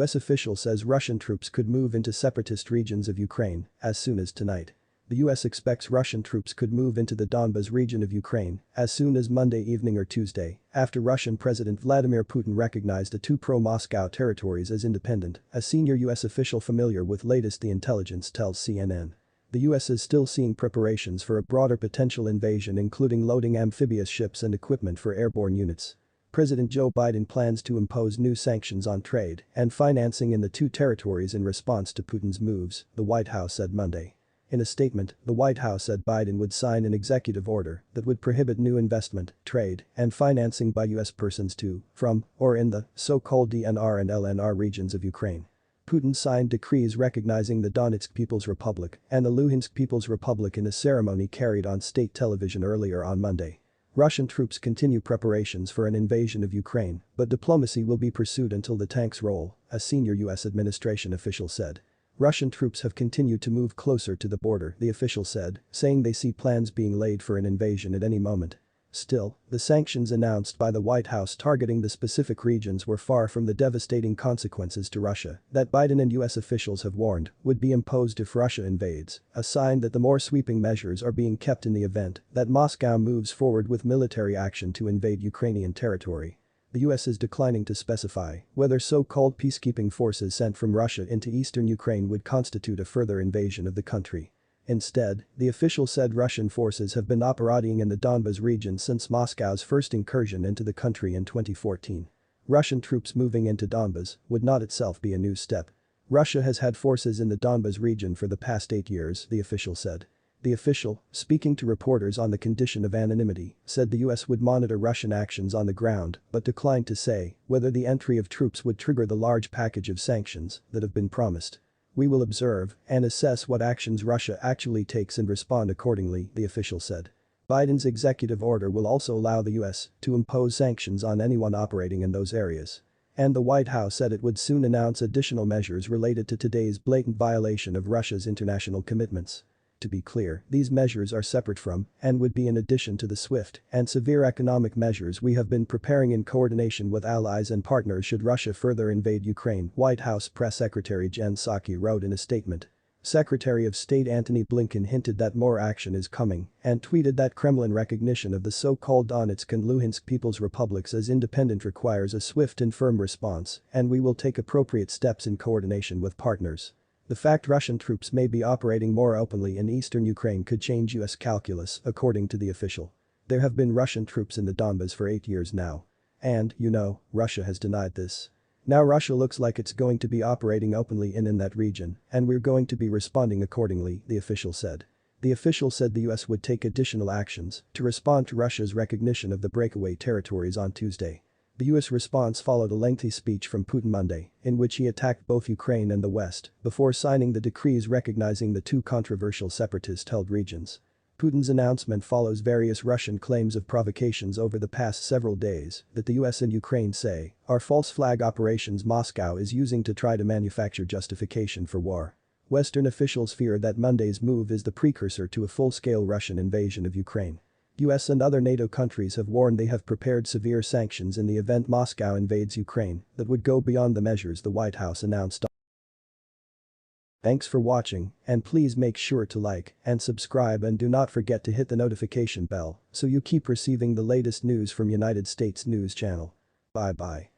US official says Russian troops could move into separatist regions of Ukraine as soon as tonight. The US expects Russian troops could move into the Donbas region of Ukraine as soon as Monday evening or Tuesday, after Russian President Vladimir Putin recognized the two pro-Moscow territories as independent, a senior US official familiar with latest the intelligence tells CNN. The US is still seeing preparations for a broader potential invasion, including loading amphibious ships and equipment for airborne units. President Joe Biden plans to impose new sanctions on trade and financing in the two territories in response to Putin's moves, the White House said Monday. In a statement, the White House said Biden would sign an executive order that would prohibit new investment, trade, and financing by U.S. persons to, from, or in the so-called DNR and LNR regions of Ukraine. Putin signed decrees recognizing the Donetsk People's Republic and the Luhansk People's Republic in a ceremony carried on state television earlier on Monday. Russian troops continue preparations for an invasion of Ukraine, but diplomacy will be pursued until the tanks roll, a senior U.S. administration official said. Russian troops have continued to move closer to the border, the official said, saying they see plans being laid for an invasion at any moment. Still, the sanctions announced by the White House targeting the specific regions were far from the devastating consequences to Russia that Biden and U.S. officials have warned would be imposed if Russia invades, a sign that the more sweeping measures are being kept in the event that Moscow moves forward with military action to invade Ukrainian territory. The U.S. is declining to specify whether so-called peacekeeping forces sent from Russia into eastern Ukraine would constitute a further invasion of the country. Instead, the official said Russian forces have been operating in the Donbas region since Moscow's first incursion into the country in 2014. Russian troops moving into Donbas would not itself be a new step. Russia has had forces in the Donbas region for the past 8 years, the official said. The official, speaking to reporters on the condition of anonymity, said the US would monitor Russian actions on the ground but declined to say whether the entry of troops would trigger the large package of sanctions that have been promised. We will observe and assess what actions Russia actually takes and respond accordingly, the official said. Biden's executive order will also allow the US to impose sanctions on anyone operating in those areas. And the White House said it would soon announce additional measures related to today's blatant violation of Russia's international commitments. To be clear, these measures are separate from and would be in addition to the swift and severe economic measures we have been preparing in coordination with allies and partners should Russia further invade Ukraine, White House Press Secretary Jen Psaki wrote in a statement. Secretary of State Antony Blinken hinted that more action is coming and tweeted that Kremlin recognition of the so-called Donetsk and Luhansk People's Republics as independent requires a swift and firm response, and we will take appropriate steps in coordination with partners. The fact Russian troops may be operating more openly in eastern Ukraine could change U.S. calculus, according to the official. There have been Russian troops in the Donbas for 8 years now. And, Russia has denied this. Now Russia looks like it's going to be operating openly in that region, and we're going to be responding accordingly, the official said. The official said the U.S. would take additional actions to respond to Russia's recognition of the breakaway territories on Tuesday. The U.S. response followed a lengthy speech from Putin Monday, in which he attacked both Ukraine and the West, before signing the decrees recognizing the two controversial separatist-held regions. Putin's announcement follows various Russian claims of provocations over the past several days that the U.S. and Ukraine say are false flag operations Moscow is using to try to manufacture justification for war. Western officials fear that Monday's move is the precursor to a full-scale Russian invasion of Ukraine. US and other NATO countries have warned they have prepared severe sanctions in the event Moscow invades Ukraine that would go beyond the measures the White House announced. Thanks for watching, and please make sure to like and subscribe, and do not forget to hit the notification bell so you keep receiving the latest news from United States News Channel. Bye bye.